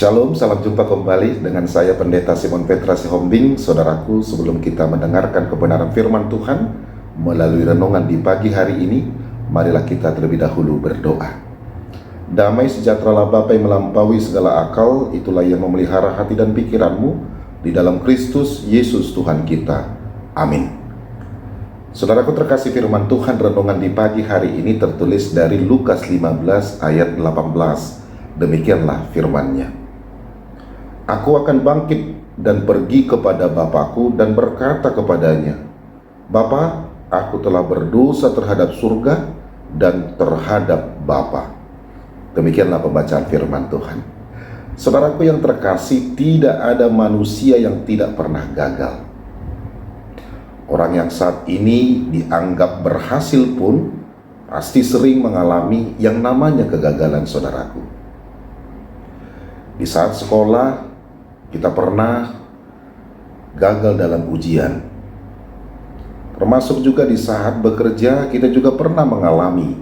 Shalom, salam jumpa kembali dengan saya Pendeta Simon Petra Sihombing. Saudaraku, sebelum kita mendengarkan kebenaran firman Tuhan melalui renungan di pagi hari ini, marilah kita terlebih dahulu berdoa. Damai sejahtera Bapa yang melampaui segala akal, itulah yang memelihara hati dan pikiranmu di dalam Kristus Yesus Tuhan kita. Amin. Saudaraku terkasih, firman Tuhan renungan di pagi hari ini tertulis dari Lukas 15 ayat 18. Demikianlah firman-Nya. Aku akan bangkit dan pergi kepada Bapakku dan berkata kepadanya, Bapa, aku telah berdosa terhadap surga dan terhadap Bapa. Demikianlah pembacaan firman Tuhan. Saudaraku yang terkasih, tidak ada manusia yang tidak pernah gagal. Orang yang saat ini dianggap berhasil pun pasti sering mengalami yang namanya kegagalan, saudaraku. Di saat sekolah, kita pernah gagal dalam ujian. Termasuk juga di saat bekerja, kita juga pernah mengalami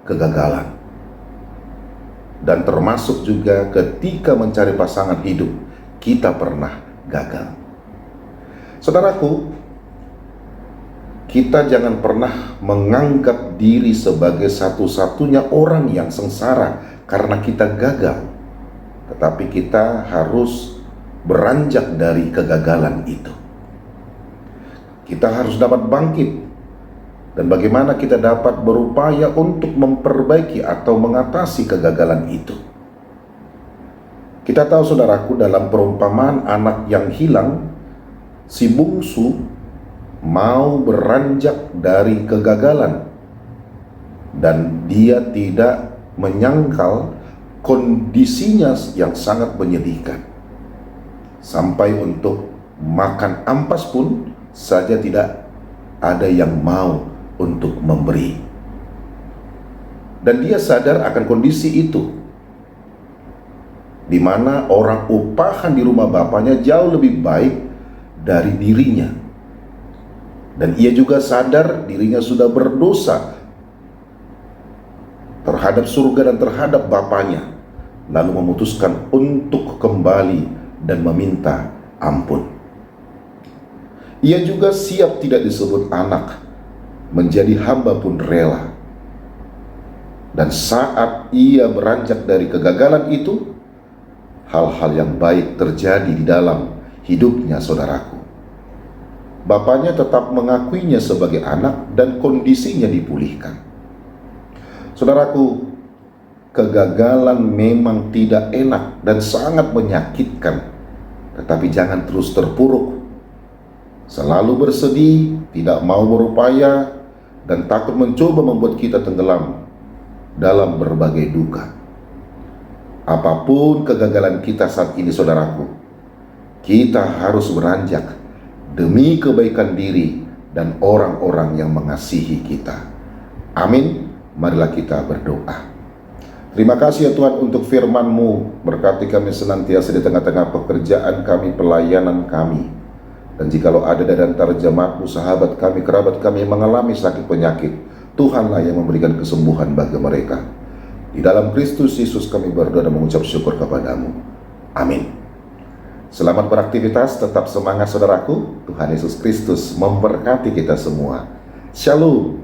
kegagalan. Dan termasuk juga ketika mencari pasangan hidup, kita pernah gagal. Saudaraku, kita jangan pernah menganggap diri sebagai satu-satunya orang yang sengsara karena kita gagal. Tetapi kita harus beranjak dari kegagalan itu. Kita harus dapat bangkit. Dan bagaimana kita dapat berupaya untuk memperbaiki atau mengatasi kegagalan itu. Kita tahu, saudaraku, dalam perumpamaan anak yang hilang, si bungsu mau beranjak dari kegagalan. Dan dia tidak menyangkal kondisinya yang sangat menyedihkan. Sampai untuk makan ampas pun saja tidak ada yang mau untuk memberi. Dan dia sadar akan kondisi itu, di mana orang upahan di rumah bapaknya jauh lebih baik dari dirinya. Dan ia juga sadar dirinya sudah berdosa terhadap surga dan terhadap bapaknya, lalu memutuskan untuk kembali dan meminta ampun. Ia juga siap tidak disebut anak, menjadi hamba pun rela. Dan saat ia beranjak dari kegagalan itu, hal-hal yang baik terjadi di dalam hidupnya, saudaraku. Bapaknya tetap mengakuinya sebagai anak dan kondisinya dipulihkan. Saudaraku, kegagalan memang tidak enak dan sangat menyakitkan, tetapi jangan terus terpuruk. Selalu bersedih, tidak mau berupaya, dan takut mencoba membuat kita tenggelam dalam berbagai duka. Apapun kegagalan kita saat ini, saudaraku, kita harus beranjak demi kebaikan diri dan orang-orang yang mengasihi kita. Amin. Marilah kita berdoa. Terima kasih ya Tuhan untuk firman-Mu. Berkati kami senantiasa di tengah-tengah pekerjaan kami, pelayanan kami. Dan jikalau ada dari antara jemaat-Mu, sahabat kami, kerabat kami yang mengalami sakit penyakit, Tuhanlah yang memberikan kesembuhan bagi mereka. Di dalam Kristus Yesus kami berdoa dan mengucap syukur kepada-Mu. Amin. Selamat beraktivitas, tetap semangat saudaraku. Tuhan Yesus Kristus memberkati kita semua. Shalom.